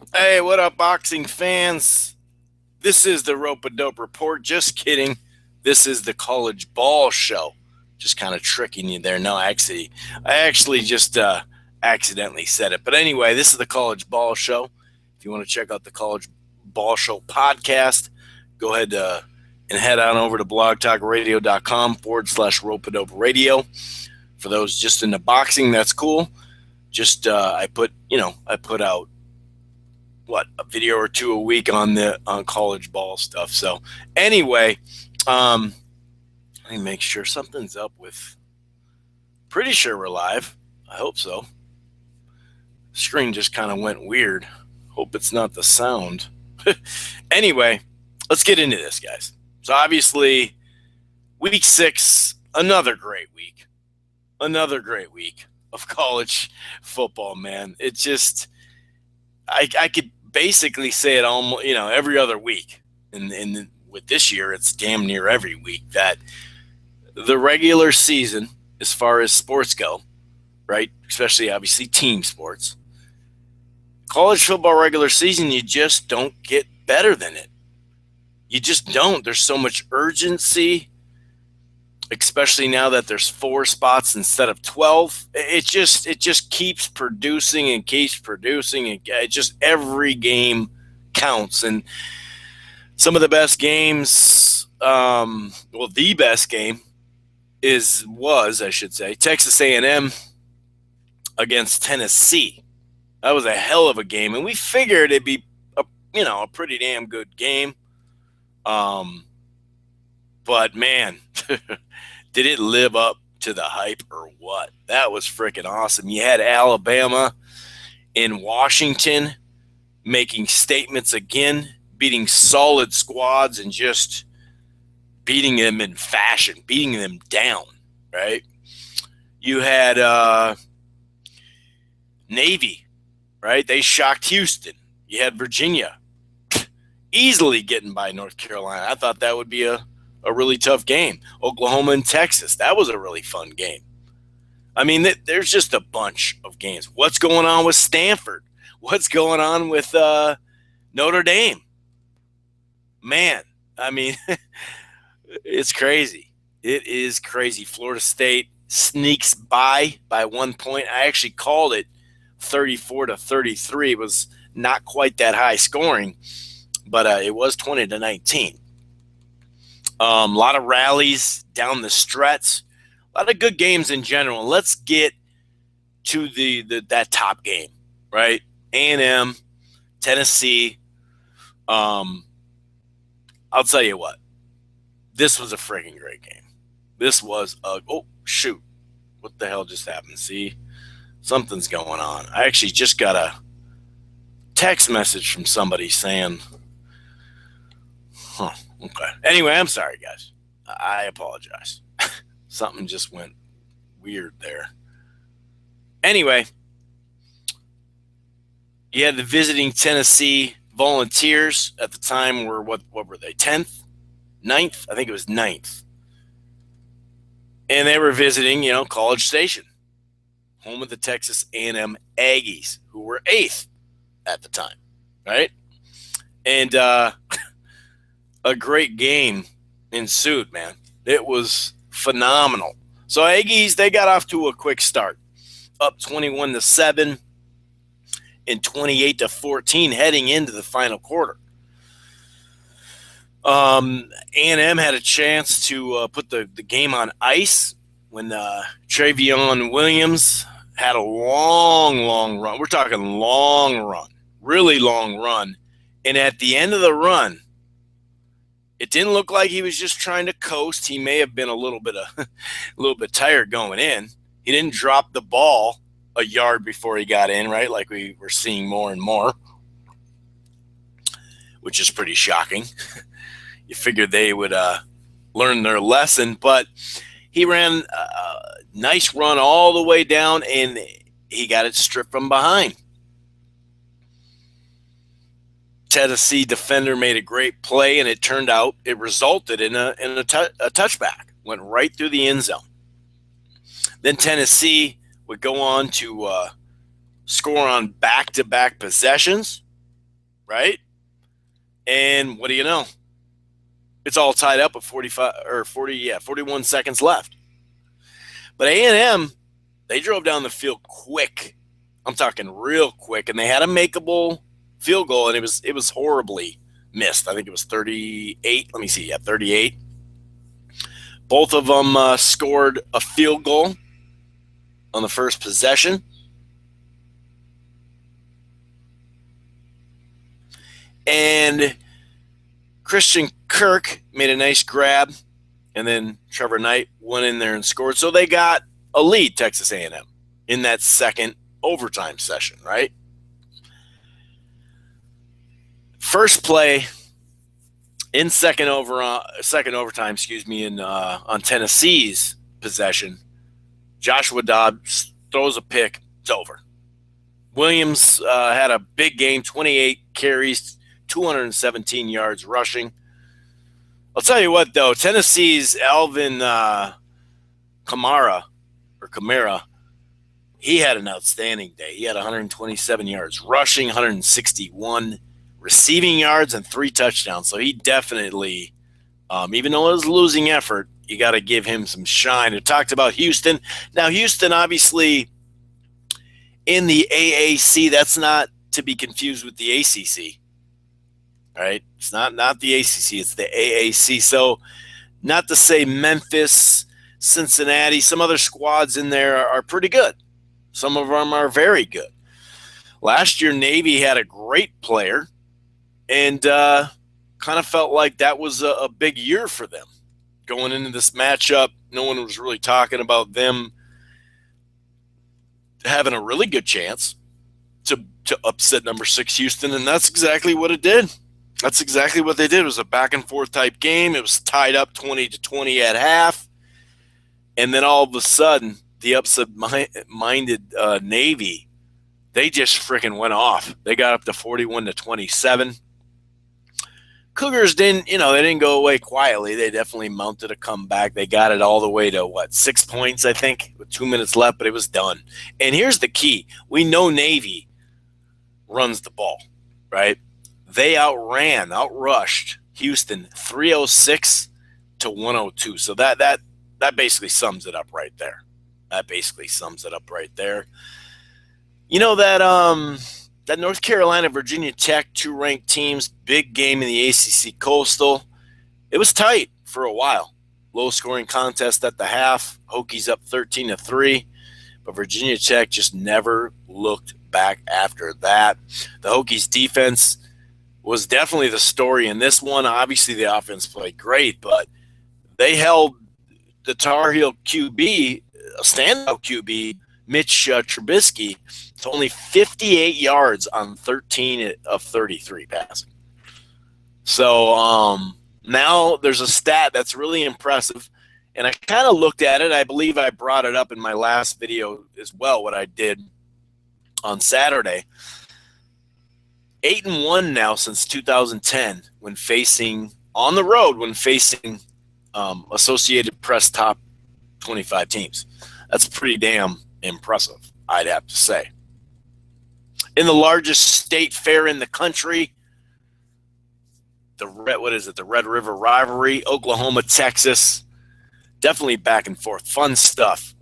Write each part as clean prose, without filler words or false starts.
Hey, what up, boxing fans? This is the Rope a Dope Report. Just kidding. This is the College Ball Show. Just kind of tricking you there. No, I actually just accidentally said it. But anyway, this is the College Ball Show. If you want to check out the College Ball Show podcast, go ahead and head on over to blogtalkradio.com/slash rope a dope radio. For those just into boxing, that's cool. Just I put out a video or two a week on the on college ball stuff. So anyway, um, let me make sure something's up with. Pretty sure we're live. I hope so. Screen just kind of went weird. Hope it's not the sound. Anyway, let's get into this, guys. So obviously, week 6, another great week. Another great week of college football, man. It just I could basically say it almost every other week, and with this year it's damn near every week that the regular season, as far as sports go, right, especially obviously team sports, college football regular season, you just don't get better than it. You just don't. There's so much urgency, especially now that there's 4 spots instead of 12. It just keeps producing and keeps producing, and it just every game counts. And some of the best games, the best game was, I should say, Texas A&M against Tennessee. That was a hell of a game, and we figured it'd be a pretty damn good game. Um, but man, did it live up to the hype or what? That was freaking awesome. You had Alabama in Washington making statements again, beating solid squads and just beating them in fashion, beating them down, right? You had Navy, right? They shocked Houston. You had Virginia easily getting by North Carolina. I thought that would be a really tough game. Oklahoma and Texas, that was a really fun game. I mean, there's just a bunch of games. What's going on with Stanford? What's going on with Notre Dame? Man, I mean, it's crazy. It is crazy. Florida State sneaks by 1 point. I actually called it 34-33. It was not quite that high scoring, but it was 20-19. A lot of rallies down the stretch. A lot of good games in general. Let's get to the that top game, right? A&M, Tennessee. Um, I'll tell you what. This was a freaking great game. This was a oh shoot. What the hell just happened? See, something's going on. I actually just got a text message from somebody saying, huh, okay. Anyway, I'm sorry, guys. I apologize. Something just went weird there. Anyway, you had the visiting Tennessee Volunteers at the time were what were they? 10th? Ninth? I think it was ninth. And they were visiting, College Station, home of the Texas A&M Aggies, who were eighth at the time, right? And a great game ensued, man. It was phenomenal. So Aggies, they got off to a quick start, up 21-7 and 28-14 heading into the final quarter. A&M had a chance to put the game on ice when Travion Williams had a long run. We're talking long run, really long run. And at the end of the run, it didn't look like he was just trying to coast. He may have been a little bit tired going in. He didn't drop the ball a yard before he got in, right? Like we were seeing more and more, which is pretty shocking. You figured they would learn their lesson, but he ran a nice run all the way down, and he got it stripped from behind. Tennessee defender made a great play, and it resulted in a touchback. Went right through the end zone. Then Tennessee would go on to score on back-to-back possessions. right? And what do you know? It's all tied up with 41 seconds left. But A&M, they drove down the field quick. I'm talking real quick, and they had a makeable field goal, and it was horribly missed. I think it was 38. Let me see. Yeah, 38. Both of them scored a field goal on the first possession. And Christian Kirk made a nice grab, and then Trevor Knight went in there and scored. So they got a lead, Texas A&M, in that second overtime session, right? First play in second overtime, on Tennessee's possession, Joshua Dobbs throws a pick. It's over. Williams had a big game, 28 carries, 217 yards rushing. I'll tell you what, though, Tennessee's Alvin Kamara, he had an outstanding day. He had 127 yards rushing, 161 receiving yards, and 3 touchdowns. So he definitely, even though it was a losing effort, you got to give him some shine. It talked about Houston. Now, Houston, obviously, in the AAC, that's not to be confused with the ACC. All right? It's not the ACC, it's the AAC. So not to say Memphis, Cincinnati, some other squads in there are pretty good. Some of them are very good. Last year, Navy had a great player, and kind of felt like that was a big year for them. Going into this matchup, no one was really talking about them having a really good chance to upset number 6 Houston, and that's exactly what it did. That's exactly what they did. It was a back-and-forth type game. It was tied up 20-20 at half, and then all of a sudden, the upset-minded Navy, they just freaking went off. They got up to 41-27. Cougars didn't go away quietly. They definitely mounted a comeback. They got it all the way to 6 points, I think, with 2 minutes left, but it was done. And here's the key. We know Navy runs the ball, right? They outrushed Houston 306 to 102. So that basically sums it up right there. You know that North Carolina, Virginia Tech, 2 ranked teams, big game in the ACC Coastal. It was tight for a while. Low-scoring contest at the half. Hokies up 13-3, but Virginia Tech just never looked back after that. The Hokies' defense was definitely the story in this one. Obviously, the offense played great, but they held the Tar Heel QB, a standout QB, Mitch Trubisky, to only 58 yards on 13 of 33 passing. So now there's a stat that's really impressive, and I kind of looked at it. I believe I brought it up in my last video as well, what I did on Saturday. 8-1 now since 2010 when facing on the road, Associated Press top 25 teams. That's pretty damn impressive, I'd have to say. In the largest state fair in the country, the Red River rivalry, Oklahoma, Texas, definitely back and forth. Fun stuff.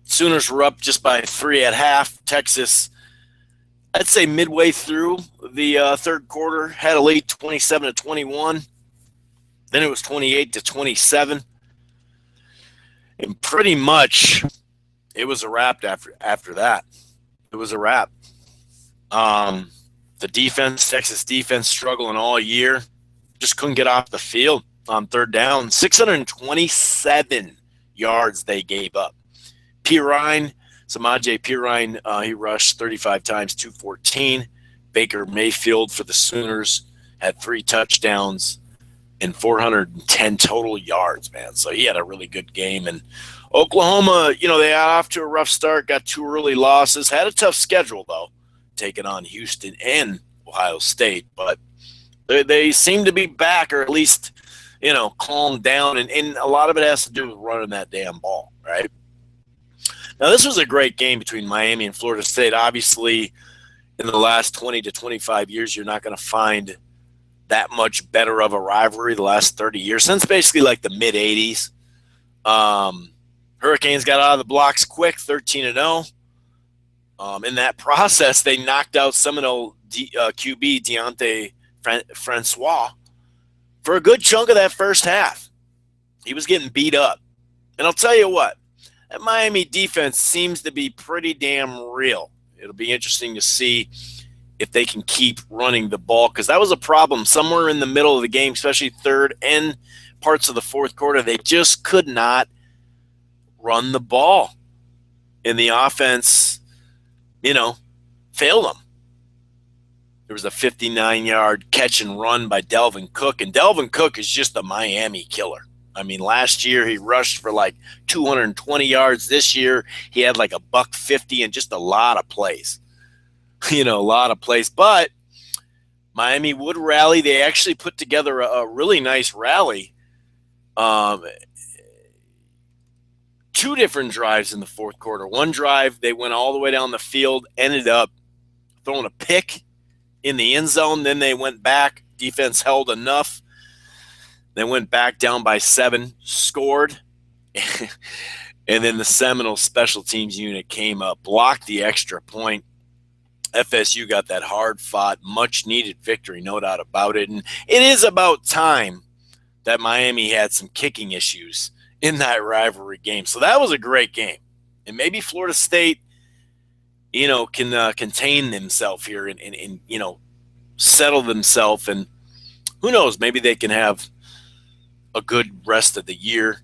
Sooners were up just by 3 at half. Texas, I'd say midway through the third quarter, had a lead 27-21. Then it was 28-27. And pretty much it was a wrap after that. It was a wrap. The Texas defense struggling all year. Just couldn't get off the field on third down. 627 yards they gave up. Samaje Perine, he rushed 35 times, 214. Baker Mayfield for the Sooners had 3 touchdowns and 410 total yards, man. So he had a really good game. And Oklahoma, they got off to a rough start, got 2 early losses, had a tough schedule, though, taking on Houston and Ohio State. But they seem to be back, or at least, calmed down. And a lot of it has to do with running that damn ball, right? Now, this was a great game between Miami and Florida State. Obviously, in the last 20 to 25 years, you're not going to find that much better of a rivalry the last 30 years, since basically like the mid 80s. Hurricanes got out of the blocks quick, 13-0. In that process, they knocked out Seminole QB Deontay Francois for a good chunk of that first half. He was getting beat up. And I'll tell you what, that Miami defense seems to be pretty damn real. It'll be interesting to see if they can keep running the ball, because that was a problem somewhere in the middle of the game, especially third and parts of the fourth quarter. They just could not run the ball. And the offense, failed them. There was a 59-yard catch and run by Delvin Cook, and Delvin Cook is just a Miami killer. I mean, last year he rushed for like 220 yards. This year he had like $150 and just a lot of plays. A lot of plays. But Miami would rally. They actually put together a really nice rally. 2 different drives in the fourth quarter. One drive, they went all the way down the field, ended up throwing a pick in the end zone. Then they went back. Defense held enough. They went back down by 7, scored. And then the Seminole special teams unit came up, blocked the extra point. FSU got that hard-fought, much-needed victory, no doubt about it. And it is about time that Miami had some kicking issues in that rivalry game. So that was a great game. And maybe Florida State, can contain themselves here and settle themselves. And who knows, maybe they can have a good rest of the year.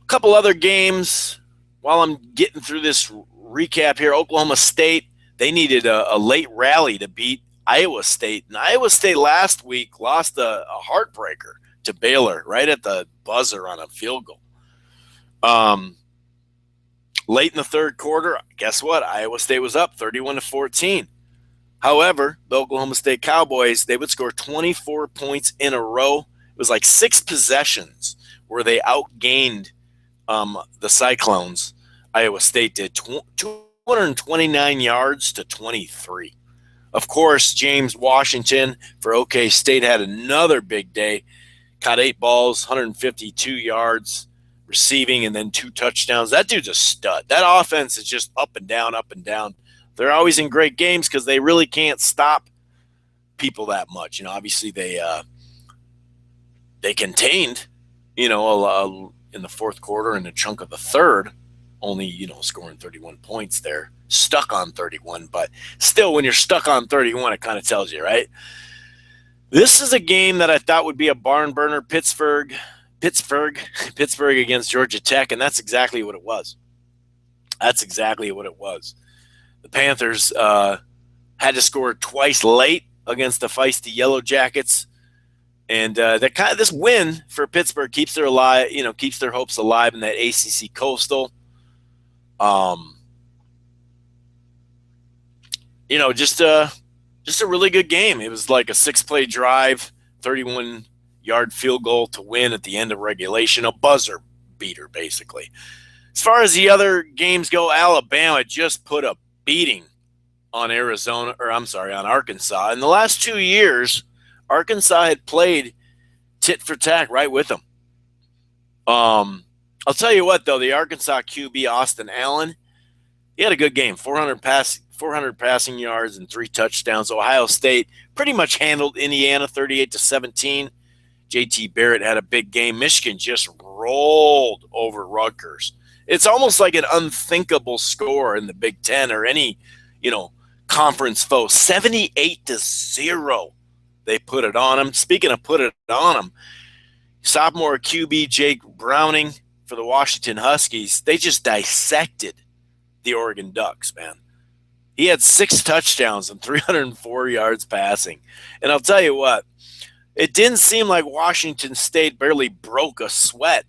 A couple other games while I'm getting through this recap here. Oklahoma State, they needed a late rally to beat Iowa State. And Iowa State last week lost a heartbreaker to Baylor right at the buzzer on a field goal. Late in the third quarter, guess what? Iowa State was up 31-14. However, the Oklahoma State Cowboys, they would score 24 points in a row. It was like 6 possessions where they outgained the Cyclones. Iowa State did 229 yards to 23. Of course, James Washington for OK State had another big day. Caught 8 balls, 152 yards receiving, and then 2 touchdowns. That dude's a stud. That offense is just up and down, up and down. They're always in great games because they really can't stop people that much. Obviously they contained, in the fourth quarter and a chunk of the third, only, scoring 31 points there. Stuck on 31, but still, when you're stuck on 31, it kind of tells you, right? This is a game that I thought would be a barn burner. Pittsburgh against Georgia Tech, and that's exactly what it was. The Panthers had to score twice late against the feisty Yellow Jackets, and this win for Pittsburgh keeps their hopes alive in that ACC Coastal. Just a really good game. It was like a 6-play drive, 31-yard field goal to win at the end of regulation, a buzzer beater, basically. As far as the other games go, Alabama just put a beating on Arkansas. In the last 2 years, Arkansas had played tit for tat right with them. I'll tell you what, though, the Arkansas QB, Austin Allen, he had a good game, 400 passing yards and 3 touchdowns. Ohio State pretty much handled Indiana 38-17. JT Barrett had a big game. Michigan just rolled over Rutgers. It's almost like an unthinkable score in the Big Ten or any, conference foe. 78-0. They put it on them. Speaking of put it on them, sophomore QB Jake Browning for the Washington Huskies, they just dissected the Oregon Ducks, man. He had 6 touchdowns and 304 yards passing. And I'll tell you what, it didn't seem like Washington State barely broke a sweat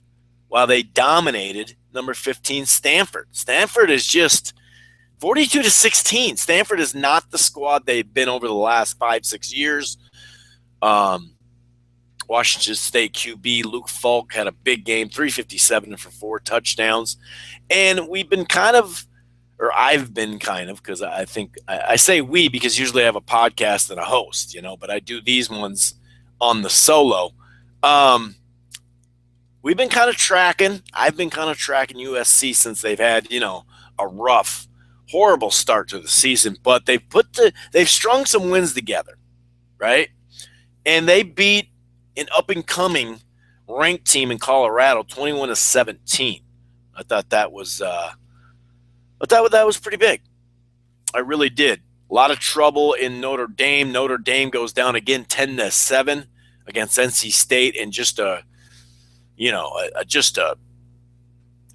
while they dominated number 15 Stanford. Stanford is just 42-16. Stanford is not the squad they've been over the last 5-6 years. Washington State QB Luke Falk had a big game, 357 for 4 touchdowns. And we've been kind of or I've been kind of, because I think I say we because usually I have a podcast and a host, but I do these ones on the solo. Um, we've been kind of tracking. I've been kind of tracking USC since they've had, a rough, horrible start to the season, but they've strung some wins together, right? And they beat an up and coming ranked team in Colorado, 21-17. I thought that was that was pretty big. I really did. A lot of trouble in Notre Dame. Notre Dame goes down again, 10-7 against NC State, and just a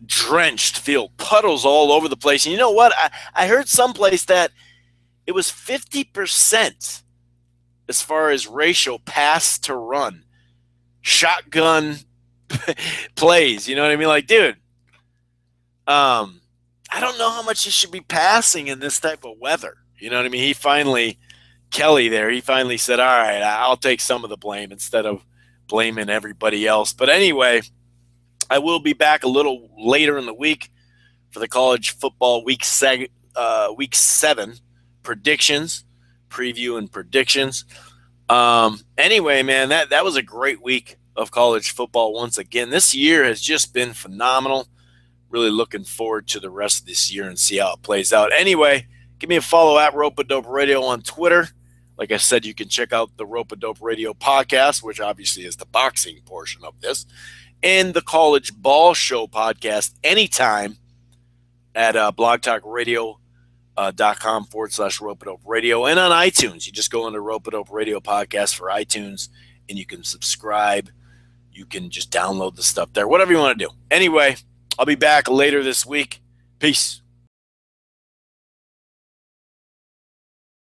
drenched field, puddles all over the place. And you know what? I heard someplace that it was 50% as far as ratio pass to run, shotgun plays. You know what I mean? Like, dude, I don't know how much you should be passing in this type of weather. You know what I mean? Kelly there, he finally said, all right, I'll take some of the blame instead of blaming everybody else. But anyway, I will be back a little later in the week for the college football week 7 predictions, preview and predictions. Anyway, man, that was a great week of college football once again. This year has just been phenomenal. Really looking forward to the rest of this year and see how it plays out. Anyway, give me a follow at Rope-A-Dope Radio on Twitter. Like I said, you can check out the Rope-A-Dope Radio podcast, which obviously is the boxing portion of this, and the College Ball Show podcast anytime at blogtalkradio.com/Rope-A-Dope Radio and on iTunes. You just go into Rope-A-Dope Radio podcast for iTunes and you can subscribe. You can just download the stuff there, whatever you want to do. Anyway, I'll be back later this week. Peace.